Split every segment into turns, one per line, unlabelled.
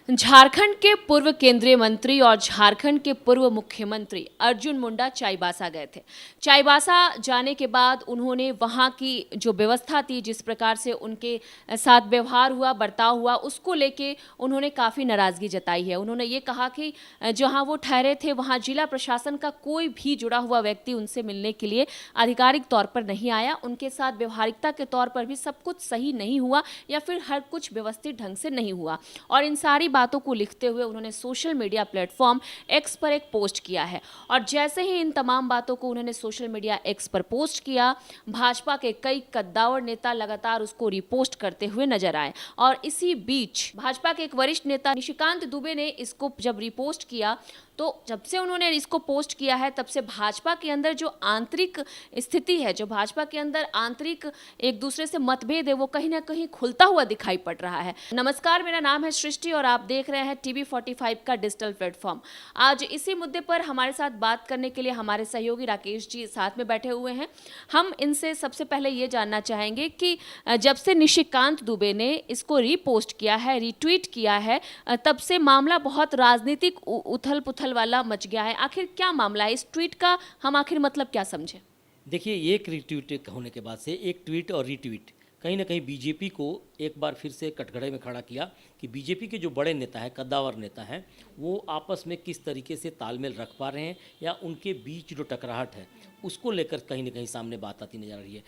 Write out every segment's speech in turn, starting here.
झारखंड के पूर्व केंद्रीय मंत्री और झारखंड के पूर्व मुख्यमंत्री अर्जुन मुंडा चाईबासा गए थे। चाईबासा जाने के बाद उन्होंने वहां की जो व्यवस्था थी, जिस प्रकार से उनके साथ व्यवहार हुआ, बर्ताव हुआ, उसको लेके उन्होंने काफ़ी नाराज़गी जताई है। उन्होंने ये कहा कि जहां वो ठहरे थे वहां जिला प्रशासन का कोई भी जुड़ा हुआ व्यक्ति उनसे मिलने के लिए आधिकारिक तौर पर नहीं आया। उनके साथ व्यवहारिकता के तौर पर भी सब कुछ सही नहीं हुआ या फिर हर कुछ व्यवस्थित ढंग से नहीं हुआ। और इन सारी बातों को लिखते हुए उन्होंने सोशल मीडिया प्लेटफॉर्म एक्स पर एक पोस्ट किया है। और जैसे ही इन तमाम बातों को उन्होंने सोशल मीडिया एक्स पर पोस्ट किया, भाजपा के कई कद्दावर नेता लगातार उसको रिपोस्ट करते हुए नजर आए। और इसी बीच भाजपा के एक वरिष्ठ नेता निशिकांत दुबे ने इसको जब रिपोस्ट किया, तो जब से उन्होंने इसको पोस्ट किया है तब से भाजपा के अंदर जो आंतरिक स्थिति है, जो भाजपा के अंदर आंतरिक एक दूसरे से मतभेद है, वो कहीं ना कहीं खुलता हुआ दिखाई पड़ रहा है। नमस्कार, मेरा नाम है सृष्टि और आप देख रहे हैं टीवी 45 का डिजिटल प्लेटफॉर्म। आज इसी मुद्दे पर हमारे साथ बात करने के लिए हमारे सहयोगी राकेश जी साथ में बैठे हुए हैं। हम इनसे सबसे पहले ये जानना चाहेंगे कि जब से निशिकांत दुबे ने इसको रीपोस्ट किया है, रीट्वीट किया है, तब से मामला बहुत राजनीतिक उथल पुथल वाला मच गया है। आखिर क्या मामला है? इस ट्वीट का हम आखिर मतलब क्या समझे?
देखिए, एक रीट्वीट होने के बाद से एक ट्वीट और रीट्वीट कहीं ना कहीं बीजेपी को एक बार फिर से कटघरे में खड़ा किया कि बीजेपी के जो बड़े नेता हैं, कद्दावर नेता हैं, वो आपस में किस तरीके से तालमेल रख पा रहे हैं या उनके बीच जो टकराहट है उसको लेकर कहीं ना कहीं सामने बात आती नजर आ रही है।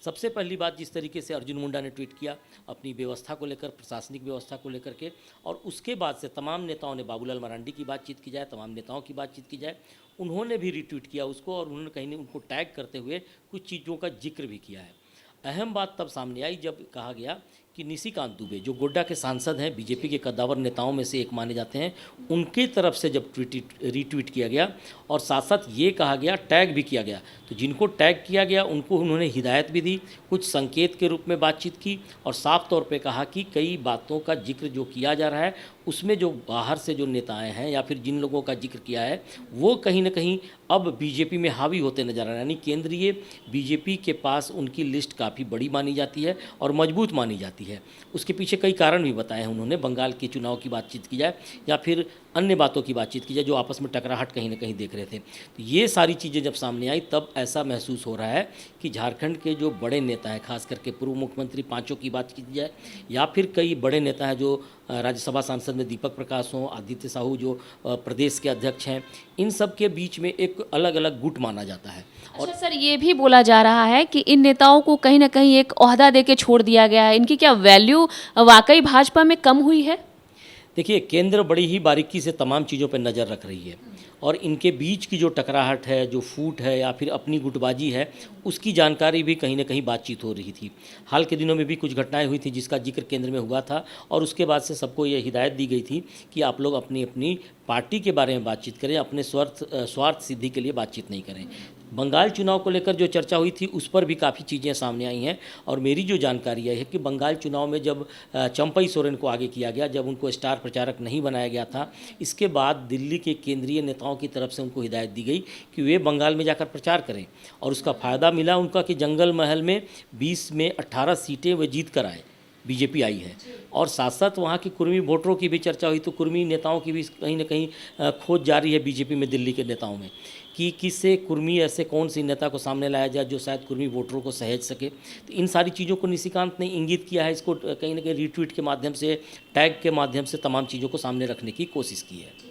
सबसे पहली बात, जिस तरीके से अर्जुन मुंडा ने ट्वीट किया अपनी व्यवस्था को लेकर, प्रशासनिक व्यवस्था को लेकर के, और उसके बाद से तमाम नेताओं ने, बाबूलाल मरांडी की बातचीत की जाए, तमाम नेताओं की बातचीत की जाए, उन्होंने भी रीट्वीट किया उसको और उन्होंने कहीं उनको टैग करते हुए कुछ चीज़ों का जिक्र भी किया है। अहम बात तब सामने आई जब कहा गया कि निशिकांत दुबे, जो गोड्डा के सांसद हैं, बीजेपी के कद्दावर नेताओं में से एक माने जाते हैं, उनके तरफ से जब रीट्वीट किया गया और साथ साथ ये कहा गया, टैग भी किया गया, तो जिनको टैग किया गया उनको उन्होंने हिदायत भी दी, कुछ संकेत के रूप में बातचीत की और साफ तौर पे कहा कि कई बातों का जिक्र जो किया जा रहा है उसमें जो बाहर से जो नेताएं हैं या फिर जिन लोगों का जिक्र किया है वो कहीं ना कहीं अब बीजेपी में हावी होते नजर आ रहे हैं। यानी केंद्रीय बीजेपी के पास उनकी लिस्ट काफ़ी बड़ी मानी जाती है और मजबूत मानी जाती है। उसके पीछे कई कारण भी बताए हैं उन्होंने, बंगाल के चुनाव की बातचीत की जाए या फिर अन्य बातों की बातचीत की जाए जो आपस में टकराहट कहीं ना कहीं देख रहे थे। तो ये सारी चीज़ें जब सामने आई तब ऐसा महसूस हो रहा है कि झारखंड के जो बड़े नेता हैं, खास करके पूर्व मुख्यमंत्री पांचों की बात की जाए या फिर कई बड़े नेता हैं जो राज्यसभा सांसद में दीपक प्रकाश हों, आदित्य साहू जो प्रदेश के अध्यक्ष हैं, इन सब के बीच में एक अलग अलग गुट माना जाता है।
अच्छा सर, ये भी बोला जा रहा है कि इन नेताओं को कहीं ना कहीं एक ओहदा दे के छोड़ दिया गया है। इनकी क्या वैल्यू वाकई भाजपा में कम हुई है?
देखिए, केंद्र बड़ी ही बारीकी से तमाम चीज़ों पर नज़र रख रही है और इनके बीच की जो टकराहट है, जो फूट है या फिर अपनी गुटबाजी है, उसकी जानकारी भी कहीं ना कहीं बातचीत हो रही थी। हाल के दिनों में भी कुछ घटनाएं हुई थी जिसका जिक्र केंद्र में हुआ था और उसके बाद से सबको ये हिदायत दी गई थी कि आप लोग अपनी अपनी पार्टी के बारे में बातचीत करें, अपने स्वार्थ सिद्धि के लिए बातचीत नहीं करें। बंगाल चुनाव को लेकर जो चर्चा हुई थी उस पर भी काफ़ी चीज़ें सामने आई हैं और मेरी जो जानकारी है कि बंगाल चुनाव में जब चंपई सोरेन को आगे किया गया, जब उनको स्टार प्रचारक नहीं बनाया गया था, इसके बाद दिल्ली के केंद्रीय नेताओं की तरफ से उनको हिदायत दी गई कि वे बंगाल में जाकर प्रचार करें और उसका फ़ायदा मिला उनका कि जंगल महल में 20 में 18 सीटें वे जीत कर आए, बीजेपी आई है। और साथ साथ वहाँ की कुर्मी वोटरों की भी चर्चा हुई, तो कुर्मी नेताओं की भी कहीं ना कहीं खोज जारी है बीजेपी में, दिल्ली के नेताओं में, कि किससे कुर्मी ऐसे कौन सी नेता को सामने लाया जाए जो शायद कुर्मी वोटरों को सहेज सके। तो इन सारी चीज़ों को निशिकांत ने इंगित किया है, इसको कहीं ना कहीं रीट्वीट के माध्यम से, टैग के माध्यम से तमाम चीज़ों को सामने रखने की कोशिश की है।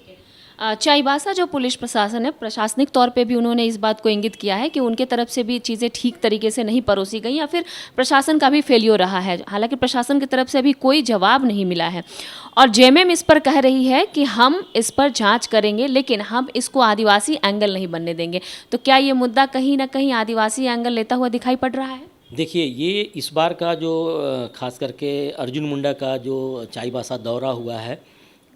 चाईबासा जो पुलिस प्रशासन है, प्रशासनिक तौर पे भी उन्होंने इस बात को इंगित किया है कि उनके तरफ से भी चीज़ें ठीक तरीके से नहीं परोसी गई या फिर प्रशासन का भी फेलियर रहा है। हालांकि प्रशासन की तरफ से अभी कोई जवाब नहीं मिला है और जेएमएम इस पर कह रही है कि हम इस पर जांच करेंगे लेकिन हम इसको आदिवासी एंगल नहीं बनने देंगे। तो क्या ये मुद्दा कहीं ना कहीं आदिवासी एंगल लेता हुआ दिखाई पड़ रहा है?
देखिए, ये इस बार का जो खास करके अर्जुन मुंडा का जो चाईबासा दौरा हुआ है,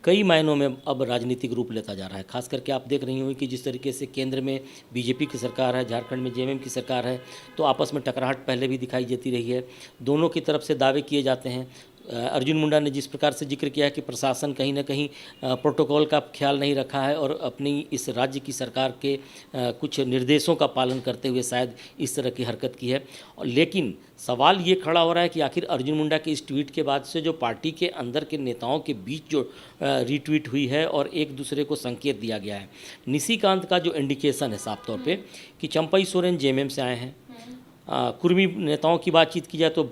कई मायनों में अब राजनीतिक रूप लेता जा रहा है। खास करके आप देख रही होंगी कि जिस तरीके से केंद्र में बीजेपी की सरकार है, झारखंड में जेएमएम की सरकार है, तो आपस में टकराहट पहले भी दिखाई देती रही है, दोनों की तरफ से दावे किए जाते हैं। अर्जुन मुंडा ने जिस प्रकार से जिक्र किया है कि प्रशासन कहीं ना कहीं प्रोटोकॉल का ख्याल नहीं रखा है और अपनी इस राज्य की सरकार के कुछ निर्देशों का पालन करते हुए शायद इस तरह की हरकत की है। लेकिन सवाल ये खड़ा हो रहा है कि आखिर अर्जुन मुंडा के इस ट्वीट के बाद से जो पार्टी के अंदर के नेताओं के बीच जो रीट्वीट हुई है और एक दूसरे को संकेत दिया गया है, निशिकांत का जो इंडिकेशन है साफ तौर पे कि चंपई सोरेन जेएमएम से आए हैं। कुर्मी नेताओं की बातचीत की जाए तो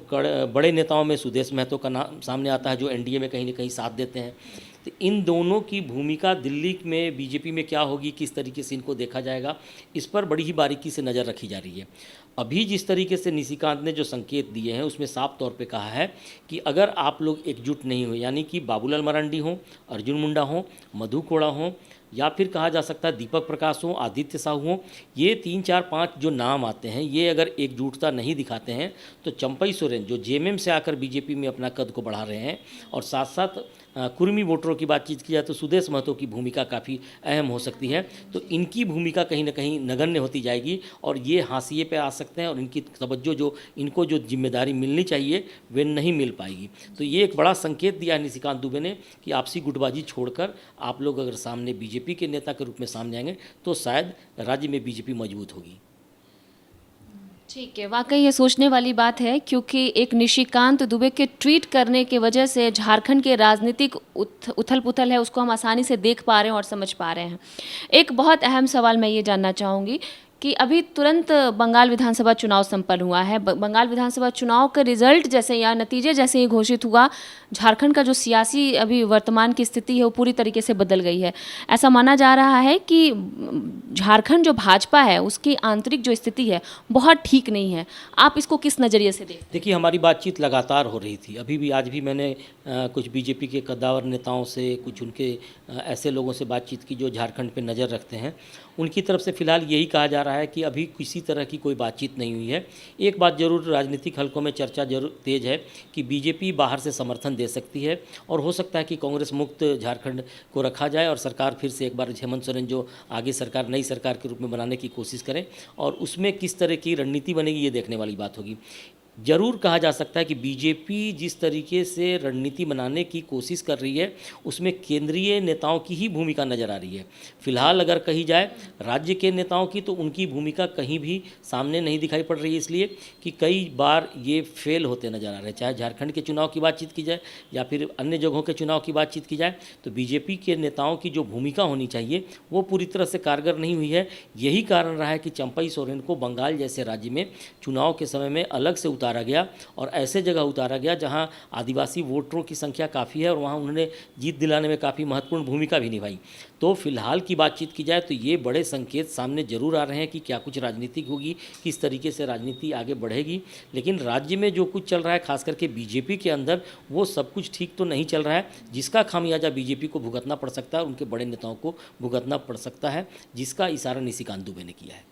बड़े नेताओं में सुदेश महतो का नाम सामने आता है जो एनडीए में कहीं ना कहीं साथ देते हैं। तो इन दोनों की भूमिका दिल्ली में बीजेपी में क्या होगी, किस तरीके से इनको देखा जाएगा, इस पर बड़ी ही बारीकी से नज़र रखी जा रही है। अभी जिस तरीके से निशिकांत ने जो संकेत दिए हैं उसमें साफ तौर पे कहा है कि अगर आप लोग एकजुट नहीं हो, यानी कि बाबूलाल मरांडी हों, अर्जुन मुंडा हों, मधु कोड़ा हों, या फिर कहा जा सकता है दीपक प्रकाश हों, आदित्य साहू हों, ये 3 4 5 जो नाम आते हैं, ये अगर एकजुटता नहीं दिखाते हैं तो चंपई सोरेन जो जेएमएम से आकर बीजेपी में अपना कद को बढ़ा रहे हैं, और साथ साथ कुर्मी वोटरों की बातचीत की जाए तो सुदेश महतो की भूमिका काफ़ी अहम हो सकती है। तो इनकी भूमिका कहीं ना कहीं नगण्य होती जाएगी और ये हाशिए पे आ सकते हैं और इनकी तवज्जो जो इनको जो जिम्मेदारी मिलनी चाहिए वे नहीं मिल पाएगी। तो ये एक बड़ा संकेत दिया है निशिकांत दुबे ने कि आपसी गुटबाजी छोड़कर आप लोग अगर सामने बीजेपी के नेता के रूप में सामने आएंगे तो शायद राज्य में बीजेपी मजबूत होगी।
ठीक है, वाकई ये सोचने वाली बात है क्योंकि एक निशिकांत दुबे के ट्वीट करने की वजह से झारखंड के राजनीतिक उथल पुथल है उसको हम आसानी से देख पा रहे हैं और समझ पा रहे हैं। एक बहुत अहम सवाल मैं ये जानना चाहूँगी कि अभी तुरंत बंगाल विधानसभा चुनाव संपन्न हुआ है। बंगाल विधानसभा चुनाव का रिजल्ट जैसे या नतीजे जैसे ही घोषित हुआ, झारखंड का जो सियासी अभी वर्तमान की स्थिति है वो पूरी तरीके से बदल गई है। ऐसा माना जा रहा है कि झारखंड जो भाजपा है उसकी आंतरिक जो स्थिति है बहुत ठीक नहीं है। आप इसको किस नज़रिए से देखते?
देखिए, हमारी बातचीत लगातार हो रही थी। अभी भी आज भी मैंने कुछ बीजेपी के कद्दावर नेताओं से, कुछ उनके ऐसे लोगों से बातचीत की जो झारखंड पे नज़र रखते हैं। उनकी तरफ से फ़िलहाल यही कहा जा रहा है कि अभी किसी तरह की कोई बातचीत नहीं हुई है। एक बात ज़रूर राजनीतिक हलकों में चर्चा जरूर तेज है कि बीजेपी बाहर से समर्थन दे सकती है और हो सकता है कि कांग्रेस मुक्त झारखंड को रखा जाए और सरकार फिर से एक बार हेमंत सोरेन जो आगे सरकार नई सरकार के रूप में बनाने की कोशिश करें, और उसमें किस तरह की रणनीति बनेगी ये देखने वाली बात होगी। जरूर कहा जा सकता है कि बीजेपी जिस तरीके से रणनीति बनाने की कोशिश कर रही है उसमें केंद्रीय नेताओं की ही भूमिका नज़र आ रही है। फिलहाल अगर कही जाए राज्य के नेताओं की तो उनकी भूमिका कहीं भी सामने नहीं दिखाई पड़ रही है, इसलिए कि कई बार ये फेल होते नज़र आ रहे हैं। चाहे झारखंड के चुनाव की बातचीत की जाए या फिर अन्य जगहों के चुनाव की बातचीत की जाए तो बीजेपी के नेताओं की जो भूमिका होनी चाहिए वो पूरी तरह से कारगर नहीं हुई है। यही कारण रहा है कि चंपई सोरेन को बंगाल जैसे राज्य में चुनाव के समय में अलग से उतारा गया और ऐसे जगह उतारा गया जहां आदिवासी वोटरों की संख्या काफ़ी है और वहां उन्होंने जीत दिलाने में काफ़ी महत्वपूर्ण भूमिका भी निभाई। तो फिलहाल की बातचीत की जाए तो ये बड़े संकेत सामने जरूर आ रहे हैं कि क्या कुछ राजनीतिक होगी, किस तरीके से राजनीति आगे बढ़ेगी। लेकिन राज्य में जो कुछ चल रहा है खास करके बीजेपी के अंदर वो सब कुछ ठीक तो नहीं चल रहा है, जिसका खामियाजा बीजेपी को भुगतना पड़ सकता है, उनके बड़े नेताओं को भुगतना पड़ सकता है, जिसका इशारा निशिकांत दुबे ने किया है।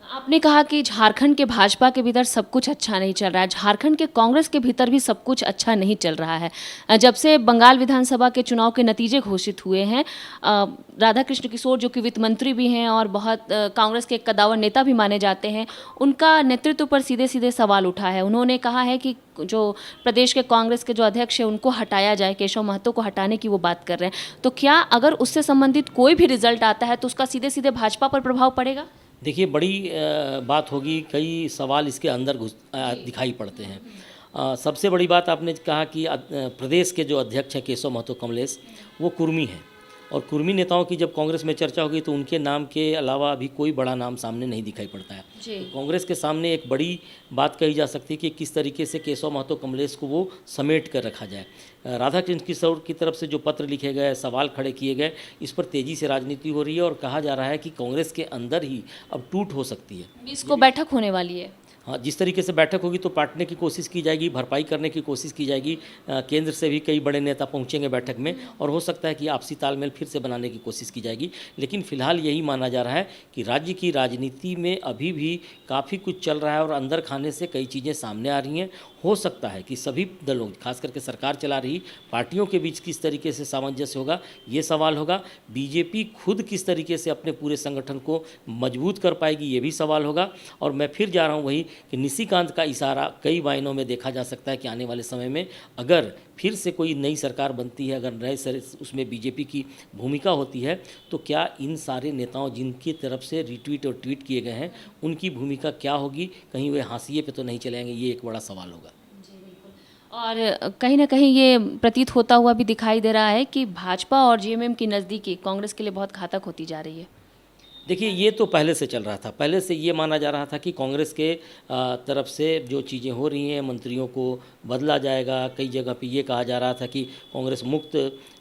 आपने कहा कि झारखंड के भाजपा के भीतर सब कुछ अच्छा नहीं चल रहा है, झारखंड के कांग्रेस के भीतर भी सब कुछ अच्छा नहीं चल रहा है। जब से बंगाल विधानसभा के चुनाव के नतीजे घोषित हुए हैं, राधा कृष्ण किशोर जो कि वित्त मंत्री भी हैं और बहुत कांग्रेस के कद्दावर नेता भी माने जाते हैं, उनका नेतृत्व पर सीधे सीधे सवाल उठा है। उन्होंने कहा है कि जो प्रदेश के कांग्रेस के जो अध्यक्ष है उनको हटाया जाए, केशव महतो को हटाने की वो बात कर रहे हैं। तो क्या अगर उससे संबंधित कोई भी रिजल्ट आता है तो उसका सीधे सीधे भाजपा पर प्रभाव पड़ेगा?
देखिए, बड़ी बात होगी, कई सवाल इसके अंदर दिखाई पड़ते हैं। सबसे बड़ी बात आपने कहा कि प्रदेश के जो अध्यक्ष हैं केशव महतो कमलेश, वो कुर्मी हैं और कुर्मी नेताओं की जब कांग्रेस में चर्चा होगी तो उनके नाम के अलावा अभी कोई बड़ा नाम सामने नहीं दिखाई पड़ता है। तो कांग्रेस के सामने एक बड़ी बात कही जा सकती है कि किस तरीके से केशव महतो कमलेश को वो समेट कर रखा जाए। राधा कृष्ण किशोर की तरफ से जो पत्र लिखे गए, सवाल खड़े किए गए, इस पर तेज़ी से राजनीति हो रही है और कहा जा रहा है कि कांग्रेस के अंदर ही अब टूट हो सकती है।
20 को बैठक होने वाली है।
हाँ, जिस तरीके से बैठक होगी तो बांटने की कोशिश की जाएगी, भरपाई करने की कोशिश की जाएगी। केंद्र से भी कई बड़े नेता पहुंचेंगे बैठक में और हो सकता है कि आपसी तालमेल फिर से बनाने की कोशिश की जाएगी। लेकिन फिलहाल यही माना जा रहा है कि राज्य की राजनीति में अभी भी काफ़ी कुछ चल रहा है और अंदर खाने से कई चीज़ें सामने आ रही हैं। हो सकता है कि सभी दलों, खास करके सरकार चला रही पार्टियों के बीच किस तरीके से सामंजस्य होगा, ये सवाल होगा। बीजेपी खुद किस तरीके से अपने पूरे संगठन को मजबूत कर पाएगी, ये भी सवाल होगा। और मैं फिर जा रहा हूँ वही कि निशिकांत का इशारा कई मायनों में देखा जा सकता है कि आने वाले समय में अगर फिर से कोई नई सरकार बनती है, अगर नए सर उसमें बीजेपी की भूमिका होती है, तो क्या इन सारे नेताओं जिनकी तरफ से रिट्वीट और ट्वीट किए गए हैं उनकी भूमिका क्या होगी, कहीं वे हाशिए पे तो नहीं चले आएंगे, ये एक बड़ा सवाल होगा।
और कहीं ना कहीं ये प्रतीत होता हुआ भी दिखाई दे रहा है कि भाजपा और जेएमएम की नज़दीकी कांग्रेस के लिए बहुत घातक होती जा रही है।
देखिए, ये तो पहले से चल रहा था। पहले से ये माना जा रहा था कि कांग्रेस के तरफ से जो चीज़ें हो रही हैं, मंत्रियों को बदला जाएगा। कई जगह पे ये कहा जा रहा था कि कांग्रेस मुक्त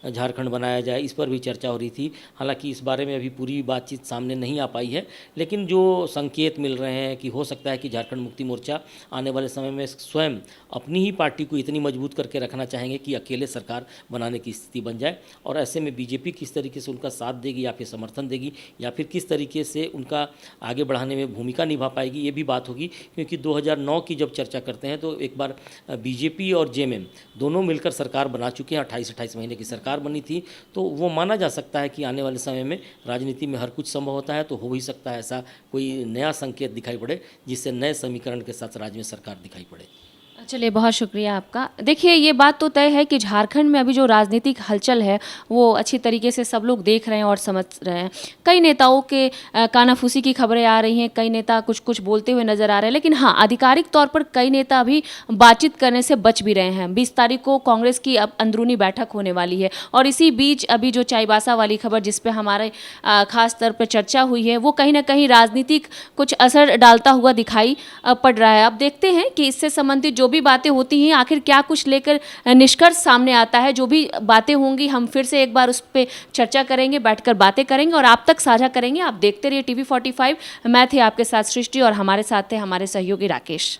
झारखंड बनाया जाए, इस पर भी चर्चा हो रही थी। हालांकि इस बारे में अभी पूरी बातचीत सामने नहीं आ पाई है, लेकिन जो संकेत मिल रहे हैं कि हो सकता है कि झारखंड मुक्ति मोर्चा आने वाले समय में स्वयं अपनी ही पार्टी को इतनी मजबूत करके रखना चाहेंगे कि अकेले सरकार बनाने की स्थिति बन जाए। और ऐसे में बीजेपी किस तरीके से उनका साथ देगी या फिर समर्थन देगी या फिर किस तरीके से उनका आगे बढ़ाने में भूमिका निभा पाएगी, ये भी बात होगी। क्योंकि 2009 की जब चर्चा करते हैं तो एक बार बीजेपी और जेएमएम दोनों मिलकर सरकार बना चुके हैं। 28-28 महीने की सरकार बनी थी, तो वो माना जा सकता है कि आने वाले समय में राजनीति में हर कुछ संभव होता है। तो हो भी सकता है ऐसा कोई नया संकेत दिखाई पड़े जिससे नए समीकरण के साथ राज्य में सरकार दिखाई पड़े।
चलिए, बहुत शुक्रिया आपका। देखिए, ये बात तो तय है कि झारखंड में अभी जो राजनीतिक हलचल है वो अच्छी तरीके से सब लोग देख रहे हैं और समझ रहे हैं। कई नेताओं के कानाफूसी की खबरें आ रही हैं, कई नेता कुछ कुछ बोलते हुए नजर आ रहे हैं, लेकिन हाँ, आधिकारिक तौर पर कई नेता अभी बातचीत करने से बच भी रहे हैं। 20 तारीख को कांग्रेस की अब अंदरूनी बैठक होने वाली है और इसी बीच अभी जो चाईबासा वाली खबर जिस पे हमारे खास तौर पर चर्चा हुई है, वो कहीं ना कहीं राजनीतिक कुछ असर डालता हुआ दिखाई पड़ रहा है। अब देखते हैं कि इससे संबंधित जो भी बातें होती हैं आखिर क्या कुछ लेकर निष्कर्ष सामने आता है। जो भी बातें होंगी हम फिर से एक बार उस पर चर्चा करेंगे, बैठकर बातें करेंगे और आप तक साझा करेंगे। आप देखते रहिए TV45। मैं थे आपके साथ सृष्टि और हमारे साथ थे हमारे सहयोगी राकेश।